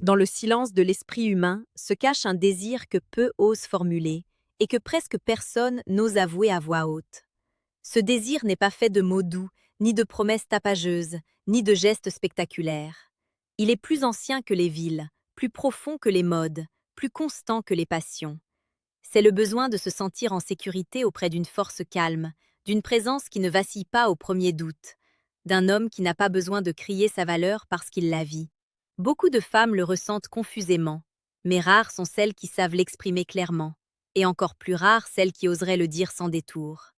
Dans le silence de l'esprit humain se cache un désir que peu osent formuler et que presque personne n'ose avouer à voix haute. Ce désir n'est pas fait de mots doux, ni de promesses tapageuses, ni de gestes spectaculaires. Il est plus ancien que les villes, plus profond que les modes, plus constant que les passions. C'est le besoin de se sentir en sécurité auprès d'une force calme, d'une présence qui ne vacille pas au premier doute, d'un homme qui n'a pas besoin de crier sa valeur parce qu'il la vit. Beaucoup de femmes le ressentent confusément, mais rares sont celles qui savent l'exprimer clairement, et encore plus rares celles qui oseraient le dire sans détour.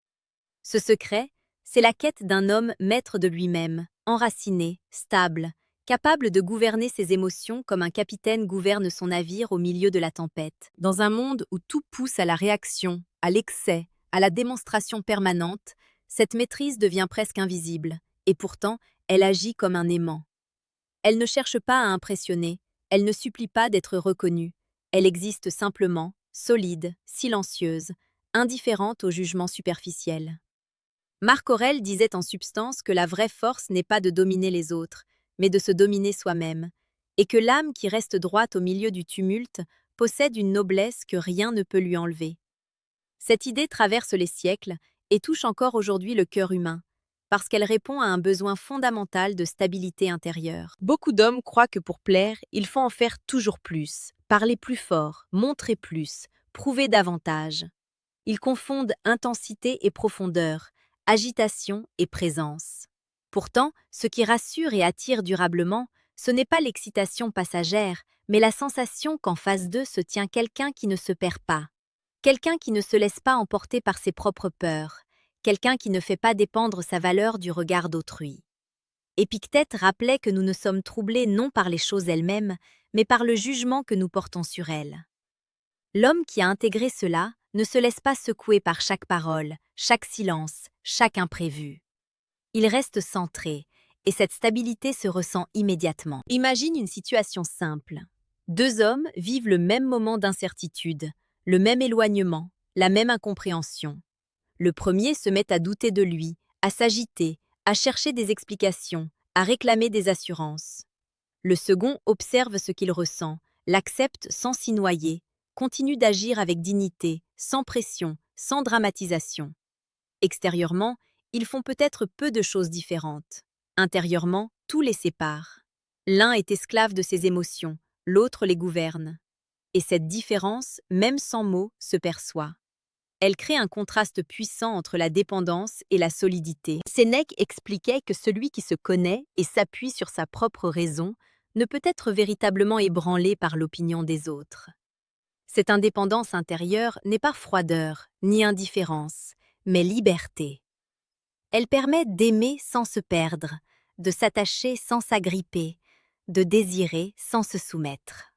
Ce secret, c'est la quête d'un homme maître de lui-même, enraciné, stable, capable de gouverner ses émotions comme un capitaine gouverne son navire au milieu de la tempête. Dans un monde où tout pousse à la réaction, à l'excès, à la démonstration permanente, cette maîtrise devient presque invisible, et pourtant, elle agit comme un aimant. Elle ne cherche pas à impressionner, elle ne supplie pas d'être reconnue, elle existe simplement, solide, silencieuse, indifférente aux jugements superficiels. Marc Aurèle disait en substance que la vraie force n'est pas de dominer les autres, mais de se dominer soi-même, et que l'âme qui reste droite au milieu du tumulte possède une noblesse que rien ne peut lui enlever. Cette idée traverse les siècles et touche encore aujourd'hui le cœur humain, parce qu'elle répond à un besoin fondamental de stabilité intérieure. Beaucoup d'hommes croient que pour plaire, il faut en faire toujours plus, parler plus fort, montrer plus, prouver davantage. Ils confondent intensité et profondeur, agitation et présence. Pourtant, ce qui rassure et attire durablement, ce n'est pas l'excitation passagère, mais la sensation qu'en face d'eux se tient quelqu'un qui ne se perd pas, quelqu'un qui ne se laisse pas emporter par ses propres peurs, quelqu'un qui ne fait pas dépendre sa valeur du regard d'autrui. Épictète rappelait que nous ne sommes troublés non par les choses elles-mêmes, mais par le jugement que nous portons sur elles. L'homme qui a intégré cela ne se laisse pas secouer par chaque parole, chaque silence, chaque imprévu. Il reste centré, et cette stabilité se ressent immédiatement. Imagine une situation simple. Deux hommes vivent le même moment d'incertitude, le même éloignement, la même incompréhension. Le premier se met à douter de lui, à s'agiter, à chercher des explications, à réclamer des assurances. Le second observe ce qu'il ressent, l'accepte sans s'y noyer, continue d'agir avec dignité, sans pression, sans dramatisation. Extérieurement, ils font peut-être peu de choses différentes. Intérieurement, tout les sépare. L'un est esclave de ses émotions, l'autre les gouverne. Et cette différence, même sans mots, se perçoit. Elle crée un contraste puissant entre la dépendance et la solidité. Sénèque expliquait que celui qui se connaît et s'appuie sur sa propre raison ne peut être véritablement ébranlé par l'opinion des autres. Cette indépendance intérieure n'est pas froideur, ni indifférence, mais liberté. Elle permet d'aimer sans se perdre, de s'attacher sans s'agripper, de désirer sans se soumettre.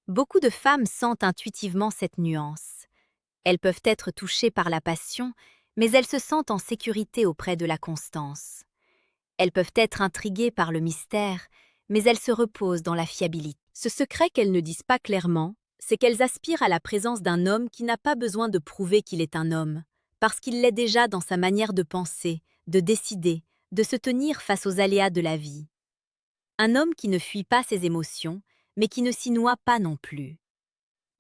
Beaucoup de femmes sentent intuitivement cette nuance. Elles peuvent être touchées par la passion, mais elles se sentent en sécurité auprès de la constance. Elles peuvent être intriguées par le mystère, mais elles se reposent dans la fiabilité. Ce secret qu'elles ne disent pas clairement, c'est qu'elles aspirent à la présence d'un homme qui n'a pas besoin de prouver qu'il est un homme, parce qu'il l'est déjà dans sa manière de penser, de décider, de se tenir face aux aléas de la vie. Un homme qui ne fuit pas ses émotions, mais qui ne s'y noie pas non plus.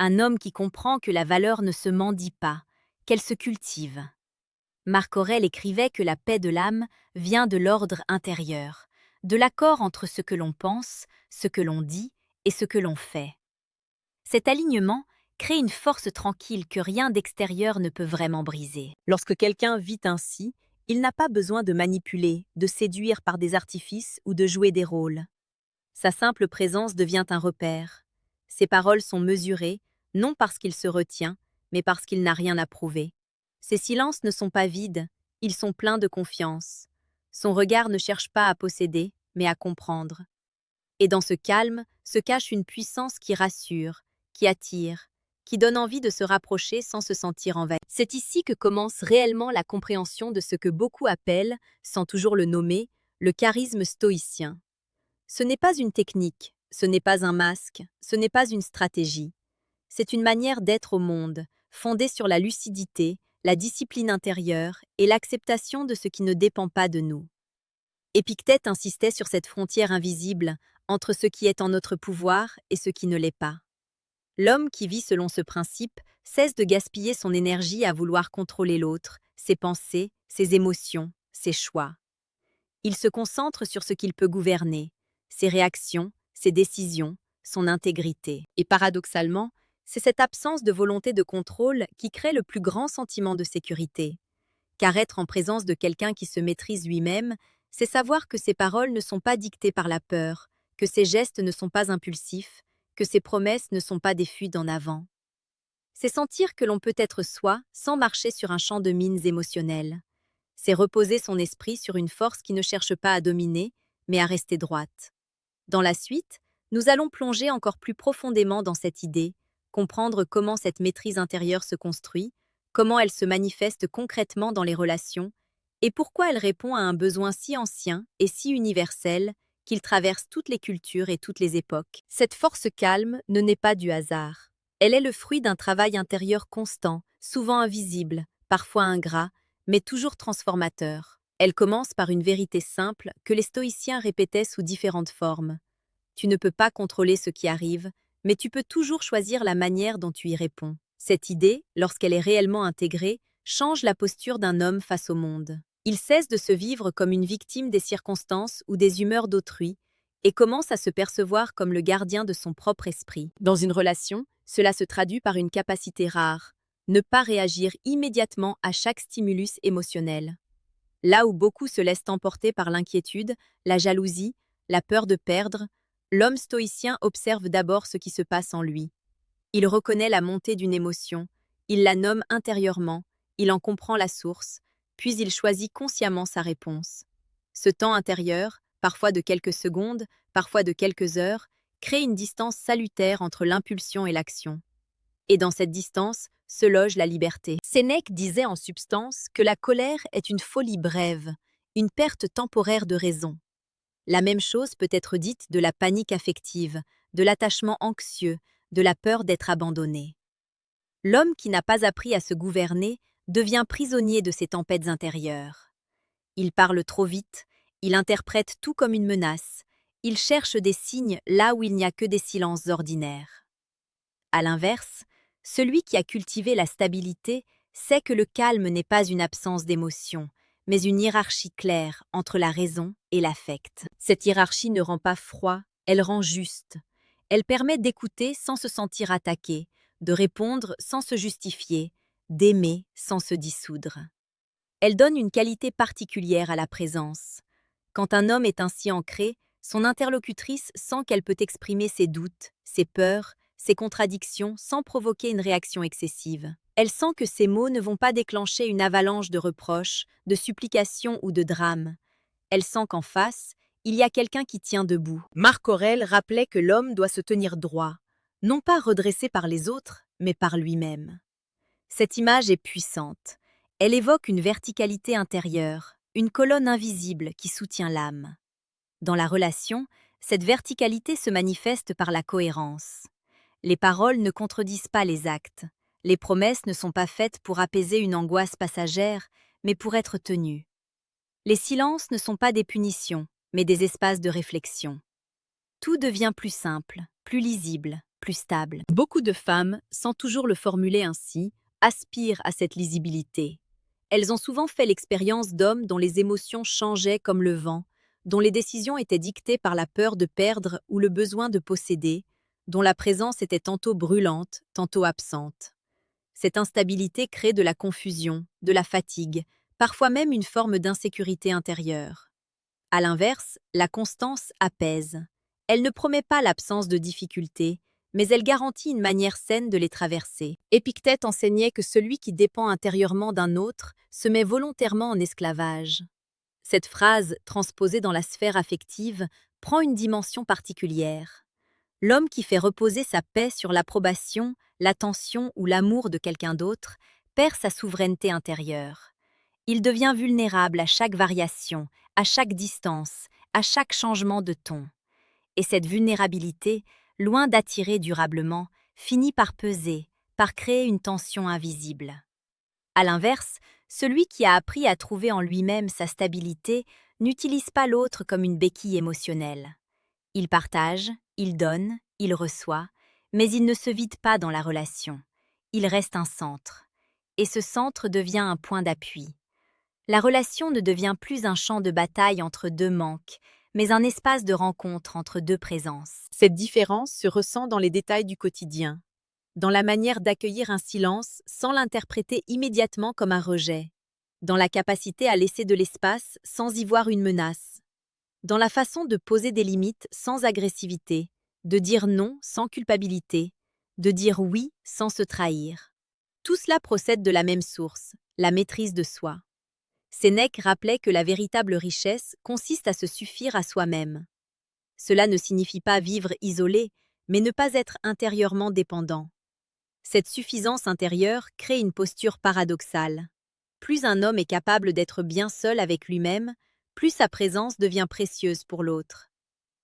Un homme qui comprend que la valeur ne se mendie pas, qu'elle se cultive. Marc Aurèle écrivait que la paix de l'âme vient de l'ordre intérieur, de l'accord entre ce que l'on pense, ce que l'on dit et ce que l'on fait. Cet alignement crée une force tranquille que rien d'extérieur ne peut vraiment briser. Lorsque quelqu'un vit ainsi, il n'a pas besoin de manipuler, de séduire par des artifices ou de jouer des rôles. Sa simple présence devient un repère. Ses paroles sont mesurées, non parce qu'il se retient, mais parce qu'il n'a rien à prouver. Ses silences ne sont pas vides, ils sont pleins de confiance. Son regard ne cherche pas à posséder, mais à comprendre. Et dans ce calme se cache une puissance qui rassure, qui attire, qui donne envie de se rapprocher sans se sentir envahi. C'est ici que commence réellement la compréhension de ce que beaucoup appellent, sans toujours le nommer, le charisme stoïcien. Ce n'est pas une technique, ce n'est pas un masque, ce n'est pas une stratégie. C'est une manière d'être au monde, fondée sur la lucidité, la discipline intérieure et l'acceptation de ce qui ne dépend pas de nous. Épictète insistait sur cette frontière invisible entre ce qui est en notre pouvoir et ce qui ne l'est pas. L'homme qui vit selon ce principe cesse de gaspiller son énergie à vouloir contrôler l'autre, ses pensées, ses émotions, ses choix. Il se concentre sur ce qu'il peut gouverner, ses réactions, ses décisions, son intégrité. Et paradoxalement, c'est cette absence de volonté de contrôle qui crée le plus grand sentiment de sécurité. Car être en présence de quelqu'un qui se maîtrise lui-même, c'est savoir que ses paroles ne sont pas dictées par la peur, que ses gestes ne sont pas impulsifs, que ses promesses ne sont pas des fuites en avant. C'est sentir que l'on peut être soi sans marcher sur un champ de mines émotionnelles. C'est reposer son esprit sur une force qui ne cherche pas à dominer, mais à rester droite. Dans la suite, nous allons plonger encore plus profondément dans cette idée, comprendre comment cette maîtrise intérieure se construit, comment elle se manifeste concrètement dans les relations, et pourquoi elle répond à un besoin si ancien et si universel qu'il traverse toutes les cultures et toutes les époques. Cette force calme ne naît pas du hasard. Elle est le fruit d'un travail intérieur constant, souvent invisible, parfois ingrat, mais toujours transformateur. Elle commence par une vérité simple que les stoïciens répétaient sous différentes formes. Tu ne peux pas contrôler ce qui arrive, mais tu peux toujours choisir la manière dont tu y réponds. Cette idée, lorsqu'elle est réellement intégrée, change la posture d'un homme face au monde. Il cesse de se vivre comme une victime des circonstances ou des humeurs d'autrui et commence à se percevoir comme le gardien de son propre esprit. Dans une relation, cela se traduit par une capacité rare, ne pas réagir immédiatement à chaque stimulus émotionnel. Là où beaucoup se laissent emporter par l'inquiétude, la jalousie, la peur de perdre, l'homme stoïcien observe d'abord ce qui se passe en lui. Il reconnaît la montée d'une émotion, il la nomme intérieurement, il en comprend la source, puis il choisit consciemment sa réponse. Ce temps intérieur, parfois de quelques secondes, parfois de quelques heures, crée une distance salutaire entre l'impulsion et l'action. Et dans cette distance se loge la liberté. Sénèque disait en substance que la colère est une folie brève, une perte temporaire de raison. La même chose peut être dite de la panique affective, de l'attachement anxieux, de la peur d'être abandonné. L'homme qui n'a pas appris à se gouverner devient prisonnier de ses tempêtes intérieures. Il parle trop vite, il interprète tout comme une menace, il cherche des signes là où il n'y a que des silences ordinaires. À l'inverse, celui qui a cultivé la stabilité sait que le calme n'est pas une absence d'émotion, mais une hiérarchie claire entre la raison et l'affect. Cette hiérarchie ne rend pas froid, elle rend juste. Elle permet d'écouter sans se sentir attaqué, de répondre sans se justifier, d'aimer sans se dissoudre. Elle donne une qualité particulière à la présence. Quand un homme est ainsi ancré, son interlocutrice sent qu'elle peut exprimer ses doutes, ses peurs, ses contradictions sans provoquer une réaction excessive. Elle sent que ses mots ne vont pas déclencher une avalanche de reproches, de supplications ou de drames. Elle sent qu'en face, il y a quelqu'un qui tient debout. Marc Aurèle rappelait que l'homme doit se tenir droit, non pas redressé par les autres, mais par lui-même. Cette image est puissante. Elle évoque une verticalité intérieure, une colonne invisible qui soutient l'âme. Dans la relation, cette verticalité se manifeste par la cohérence. Les paroles ne contredisent pas les actes. Les promesses ne sont pas faites pour apaiser une angoisse passagère, mais pour être tenues. Les silences ne sont pas des punitions, mais des espaces de réflexion. Tout devient plus simple, plus lisible, plus stable. Beaucoup de femmes, sans toujours le formuler ainsi, aspirent à cette lisibilité. Elles ont souvent fait l'expérience d'hommes dont les émotions changeaient comme le vent, dont les décisions étaient dictées par la peur de perdre ou le besoin de posséder, dont la présence était tantôt brûlante, tantôt absente. Cette instabilité crée de la confusion, de la fatigue, parfois même une forme d'insécurité intérieure. À l'inverse, la constance apaise. Elle ne promet pas l'absence de difficultés, mais elle garantit une manière saine de les traverser. Épictète enseignait que celui qui dépend intérieurement d'un autre se met volontairement en esclavage. Cette phrase, transposée dans la sphère affective, prend une dimension particulière. L'homme qui fait reposer sa paix sur l'approbation, l'attention ou l'amour de quelqu'un d'autre perd sa souveraineté intérieure. Il devient vulnérable à chaque variation, à chaque distance, à chaque changement de ton. Et cette vulnérabilité, loin d'attirer durablement, finit par peser, par créer une tension invisible. À l'inverse, celui qui a appris à trouver en lui-même sa stabilité n'utilise pas l'autre comme une béquille émotionnelle. Il partage, il donne, il reçoit, mais il ne se vide pas dans la relation. Il reste un centre. Et ce centre devient un point d'appui. La relation ne devient plus un champ de bataille entre deux manques, mais un espace de rencontre entre deux présences. Cette différence se ressent dans les détails du quotidien, dans la manière d'accueillir un silence sans l'interpréter immédiatement comme un rejet, dans la capacité à laisser de l'espace sans y voir une menace, dans la façon de poser des limites sans agressivité, de dire non sans culpabilité, de dire oui sans se trahir. Tout cela procède de la même source, la maîtrise de soi. Sénèque rappelait que la véritable richesse consiste à se suffire à soi-même. Cela ne signifie pas vivre isolé, mais ne pas être intérieurement dépendant. Cette suffisance intérieure crée une posture paradoxale. Plus un homme est capable d'être bien seul avec lui-même, plus sa présence devient précieuse pour l'autre.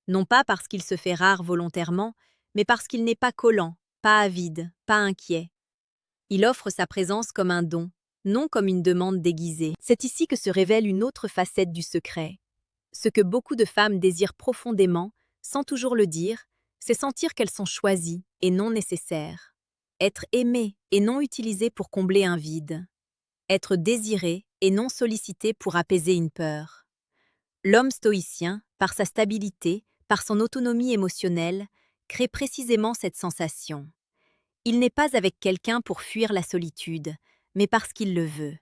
Non pas parce qu'il se fait rare volontairement, mais parce qu'il n'est pas collant, pas avide, pas inquiet. Il offre sa présence comme un don, non comme une demande déguisée. C'est ici que se révèle une autre facette du secret. Ce que beaucoup de femmes désirent profondément, sans toujours le dire, c'est sentir qu'elles sont choisies et non nécessaires. Être aimée et non utilisée pour combler un vide. Être désirée et non sollicitée pour apaiser une peur. L'homme stoïcien, par sa stabilité, par son autonomie émotionnelle, crée précisément cette sensation. Il n'est pas avec quelqu'un pour fuir la solitude, mais parce qu'il le veut.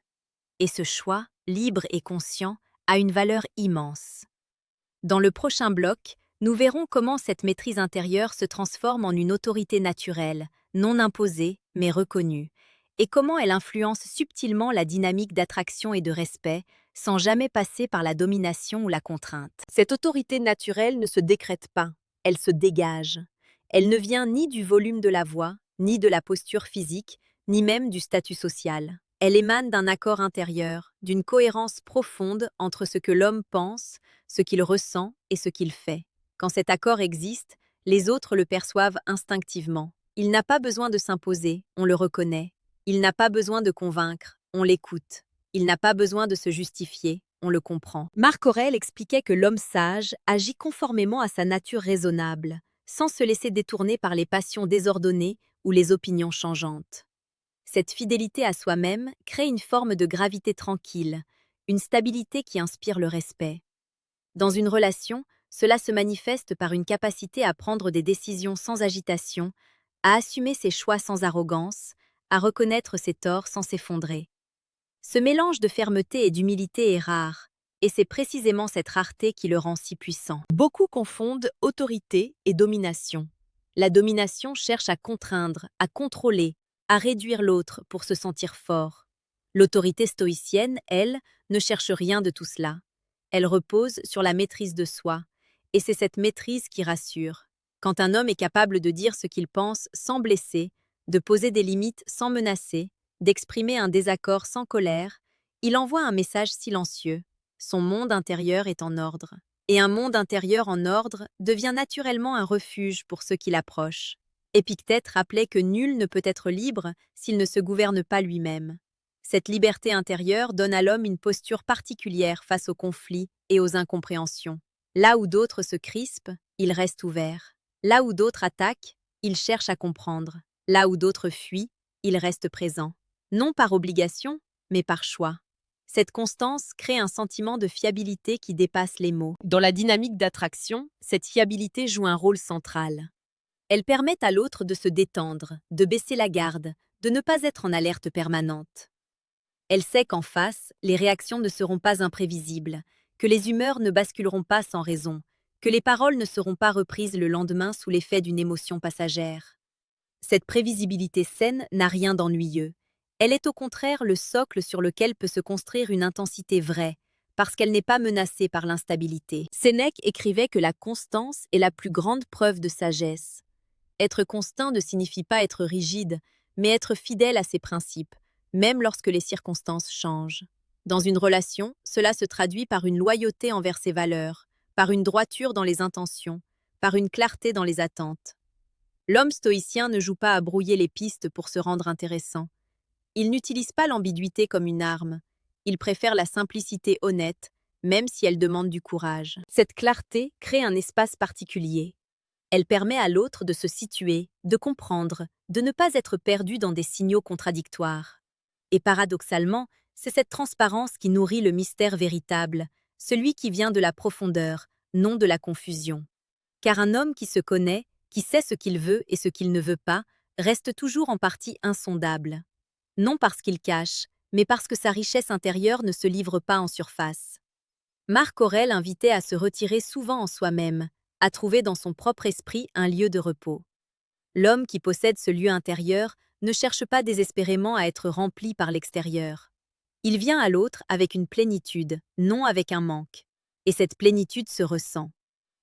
Et ce choix, libre et conscient, a une valeur immense. Dans le prochain bloc, nous verrons comment cette maîtrise intérieure se transforme en une autorité naturelle, non imposée, mais reconnue, et comment elle influence subtilement la dynamique d'attraction et de respect, sans jamais passer par la domination ou la contrainte. Cette autorité naturelle ne se décrète pas, elle se dégage. Elle ne vient ni du volume de la voix, ni de la posture physique, ni même du statut social. Elle émane d'un accord intérieur, d'une cohérence profonde entre ce que l'homme pense, ce qu'il ressent et ce qu'il fait. Quand cet accord existe, les autres le perçoivent instinctivement. Il n'a pas besoin de s'imposer, on le reconnaît. Il n'a pas besoin de convaincre, on l'écoute. Il n'a pas besoin de se justifier, on le comprend. Marc Aurèle expliquait que l'homme sage agit conformément à sa nature raisonnable, sans se laisser détourner par les passions désordonnées ou les opinions changeantes. Cette fidélité à soi-même crée une forme de gravité tranquille, une stabilité qui inspire le respect. Dans une relation, cela se manifeste par une capacité à prendre des décisions sans agitation, à assumer ses choix sans arrogance, à reconnaître ses torts sans s'effondrer. Ce mélange de fermeté et d'humilité est rare, et c'est précisément cette rareté qui le rend si puissant. Beaucoup confondent autorité et domination. La domination cherche à contraindre, à contrôler, à réduire l'autre pour se sentir fort. L'autorité stoïcienne, elle, ne cherche rien de tout cela. Elle repose sur la maîtrise de soi, et c'est cette maîtrise qui rassure. Quand un homme est capable de dire ce qu'il pense sans blesser, de poser des limites sans menacer, d'exprimer un désaccord sans colère, il envoie un message silencieux. Son monde intérieur est en ordre. Et un monde intérieur en ordre devient naturellement un refuge pour ceux qui l'approchent. Épictète rappelait que nul ne peut être libre s'il ne se gouverne pas lui-même. Cette liberté intérieure donne à l'homme une posture particulière face aux conflits et aux incompréhensions. Là où d'autres se crispent, il reste ouvert. Là où d'autres attaquent, il cherche à comprendre. Là où d'autres fuient, il reste présent. Non par obligation, mais par choix. Cette constance crée un sentiment de fiabilité qui dépasse les mots. Dans la dynamique d'attraction, cette fiabilité joue un rôle central. Elle permet à l'autre de se détendre, de baisser la garde, de ne pas être en alerte permanente. Elle sait qu'en face, les réactions ne seront pas imprévisibles, que les humeurs ne basculeront pas sans raison, que les paroles ne seront pas reprises le lendemain sous l'effet d'une émotion passagère. Cette prévisibilité saine n'a rien d'ennuyeux. Elle est au contraire le socle sur lequel peut se construire une intensité vraie, parce qu'elle n'est pas menacée par l'instabilité. Sénèque écrivait que la constance est la plus grande preuve de sagesse. Être constant ne signifie pas être rigide, mais être fidèle à ses principes, même lorsque les circonstances changent. Dans une relation, cela se traduit par une loyauté envers ses valeurs, par une droiture dans les intentions, par une clarté dans les attentes. L'homme stoïcien ne joue pas à brouiller les pistes pour se rendre intéressant. Il n'utilise pas l'ambiguïté comme une arme. Il préfère la simplicité honnête, même si elle demande du courage. Cette clarté crée un espace particulier. Elle permet à l'autre de se situer, de comprendre, de ne pas être perdu dans des signaux contradictoires. Et paradoxalement, c'est cette transparence qui nourrit le mystère véritable, celui qui vient de la profondeur, non de la confusion. Car un homme qui se connaît, qui sait ce qu'il veut et ce qu'il ne veut pas, reste toujours en partie insondable. Non parce qu'il cache, mais parce que sa richesse intérieure ne se livre pas en surface. Marc Aurèle invitait à se retirer souvent en soi-même, à trouver dans son propre esprit un lieu de repos. L'homme qui possède ce lieu intérieur ne cherche pas désespérément à être rempli par l'extérieur. Il vient à l'autre avec une plénitude, non avec un manque. Et cette plénitude se ressent.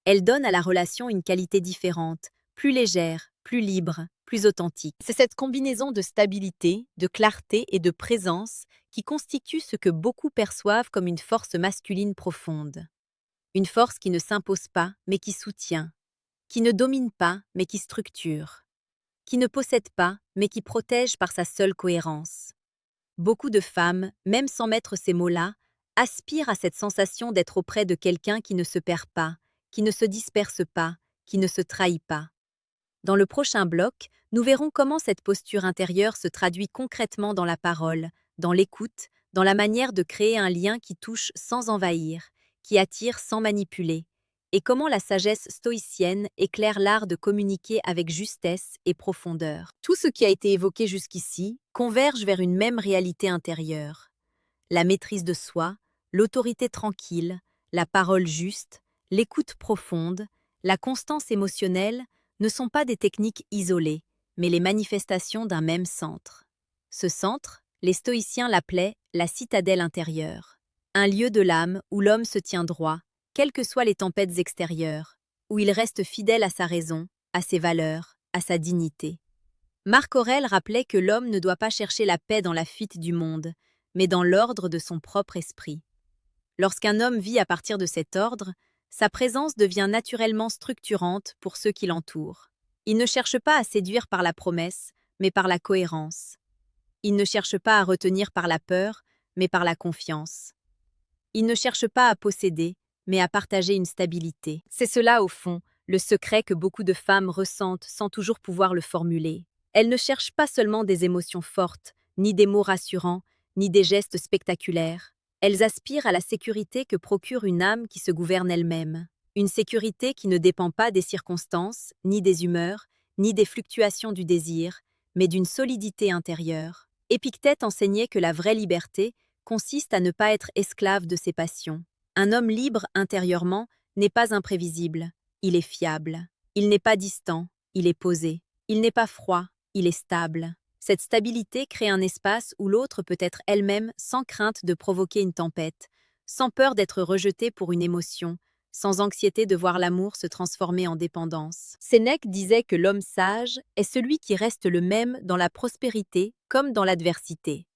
Elle donne à la relation une qualité différente, plus légère, plus libre, plus authentique. C'est cette combinaison de stabilité, de clarté et de présence qui constitue ce que beaucoup perçoivent comme une force masculine profonde. Une force qui ne s'impose pas, mais qui soutient, qui ne domine pas, mais qui structure, qui ne possède pas, mais qui protège par sa seule cohérence. Beaucoup de femmes, même sans mettre ces mots-là, aspirent à cette sensation d'être auprès de quelqu'un qui ne se perd pas, qui ne se disperse pas, qui ne se trahit pas. Dans le prochain bloc, nous verrons comment cette posture intérieure se traduit concrètement dans la parole, dans l'écoute, dans la manière de créer un lien qui touche sans envahir, qui attire sans manipuler, et comment la sagesse stoïcienne éclaire l'art de communiquer avec justesse et profondeur. Tout ce qui a été évoqué jusqu'ici converge vers une même réalité intérieure. La maîtrise de soi, l'autorité tranquille, la parole juste, l'écoute profonde, la constance émotionnelle ne sont pas des techniques isolées, mais les manifestations d'un même centre. Ce centre, les stoïciens l'appelaient la citadelle intérieure, un lieu de l'âme où l'homme se tient droit, quelles que soient les tempêtes extérieures, où il reste fidèle à sa raison, à ses valeurs, à sa dignité. Marc Aurèle rappelait que l'homme ne doit pas chercher la paix dans la fuite du monde, mais dans l'ordre de son propre esprit. Lorsqu'un homme vit à partir de cet ordre, sa présence devient naturellement structurante pour ceux qui l'entourent. Il ne cherche pas à séduire par la promesse, mais par la cohérence. Il ne cherche pas à retenir par la peur, mais par la confiance. Il ne cherche pas à posséder, mais à partager une stabilité. C'est cela, au fond, le secret que beaucoup de femmes ressentent sans toujours pouvoir le formuler. Elles ne cherchent pas seulement des émotions fortes, ni des mots rassurants, ni des gestes spectaculaires. Elles aspirent à la sécurité que procure une âme qui se gouverne elle-même. Une sécurité qui ne dépend pas des circonstances, ni des humeurs, ni des fluctuations du désir, mais d'une solidité intérieure. Épictète enseignait que la vraie liberté consiste à ne pas être esclave de ses passions. Un homme libre intérieurement n'est pas imprévisible, il est fiable. Il n'est pas distant, il est posé. Il n'est pas froid, il est stable. Cette stabilité crée un espace où l'autre peut être elle-même sans crainte de provoquer une tempête, sans peur d'être rejeté pour une émotion, sans anxiété de voir l'amour se transformer en dépendance. Sénèque disait que l'homme sage est celui qui reste le même dans la prospérité comme dans l'adversité.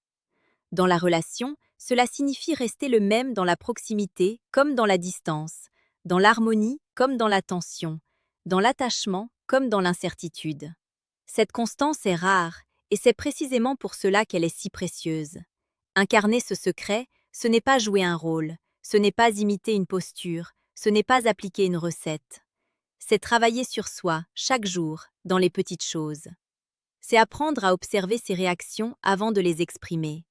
Dans la relation, cela signifie rester le même dans la proximité comme dans la distance, dans l'harmonie comme dans la tension, dans l'attachement comme dans l'incertitude. Cette constance est rare, et c'est précisément pour cela qu'elle est si précieuse. Incarner ce secret, ce n'est pas jouer un rôle, ce n'est pas imiter une posture, ce n'est pas appliquer une recette. C'est travailler sur soi, chaque jour, dans les petites choses. C'est apprendre à observer ses réactions avant de les exprimer.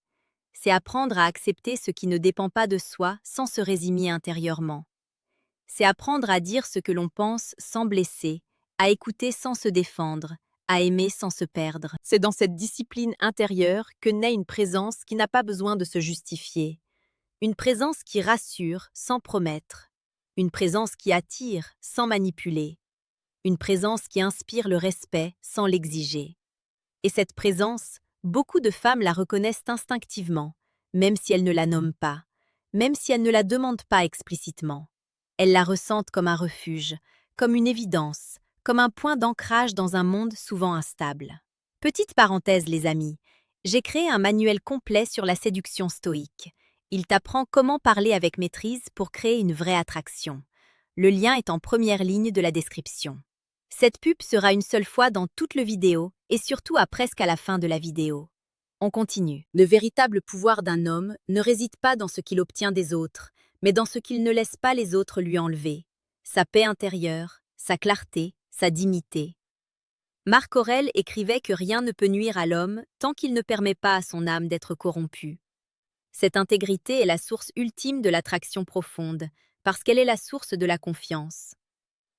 C'est apprendre à accepter ce qui ne dépend pas de soi sans se résigner intérieurement. C'est apprendre à dire ce que l'on pense sans blesser, à écouter sans se défendre, à aimer sans se perdre. C'est dans cette discipline intérieure que naît une présence qui n'a pas besoin de se justifier. Une présence qui rassure sans promettre. Une présence qui attire sans manipuler. Une présence qui inspire le respect sans l'exiger. Et cette présence, beaucoup de femmes la reconnaissent instinctivement, même si elles ne la nomment pas, même si elles ne la demandent pas explicitement. Elles la ressentent comme un refuge, comme une évidence, comme un point d'ancrage dans un monde souvent instable. Petite parenthèse, les amis, j'ai créé un manuel complet sur la séduction stoïque. Il t'apprend comment parler avec maîtrise pour créer une vraie attraction. Le lien est en première ligne de la description. Cette pub sera une seule fois dans toute la vidéo et surtout presque à la fin de la vidéo. On continue. Le véritable pouvoir d'un homme ne réside pas dans ce qu'il obtient des autres, mais dans ce qu'il ne laisse pas les autres lui enlever, sa paix intérieure, sa clarté, sa dignité. Marc Aurèle écrivait que rien ne peut nuire à l'homme tant qu'il ne permet pas à son âme d'être corrompue. Cette intégrité est la source ultime de l'attraction profonde, parce qu'elle est la source de la confiance.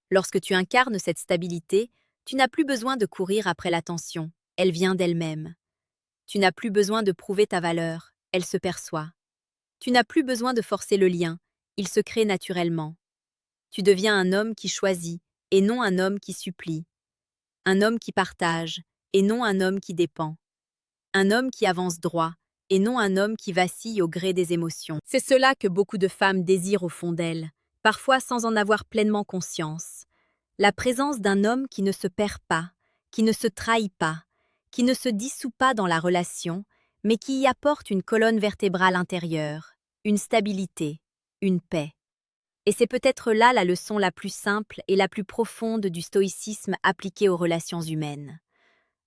Lorsque tu incarnes cette stabilité, tu n'as plus besoin de courir après l'attention, elle vient d'elle-même. Tu n'as plus besoin de prouver ta valeur, elle se perçoit. Tu n'as plus besoin de forcer le lien, il se crée naturellement. Tu deviens un homme qui choisit, et non un homme qui supplie. Un homme qui partage, et non un homme qui dépend. Un homme qui avance droit, et non un homme qui vacille au gré des émotions. C'est cela que beaucoup de femmes désirent au fond d'elles, parfois sans en avoir pleinement conscience. La présence d'un homme qui ne se perd pas, qui ne se trahit pas, qui ne se dissout pas dans la relation, mais qui y apporte une colonne vertébrale intérieure, une stabilité, une paix. Et c'est peut-être là la leçon la plus simple et la plus profonde du stoïcisme appliqué aux relations humaines.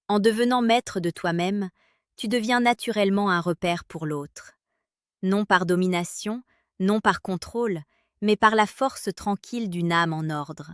En devenant maître de toi-même, tu deviens naturellement un repère pour l'autre. Non par domination, non par contrôle, mais par la force tranquille d'une âme en ordre.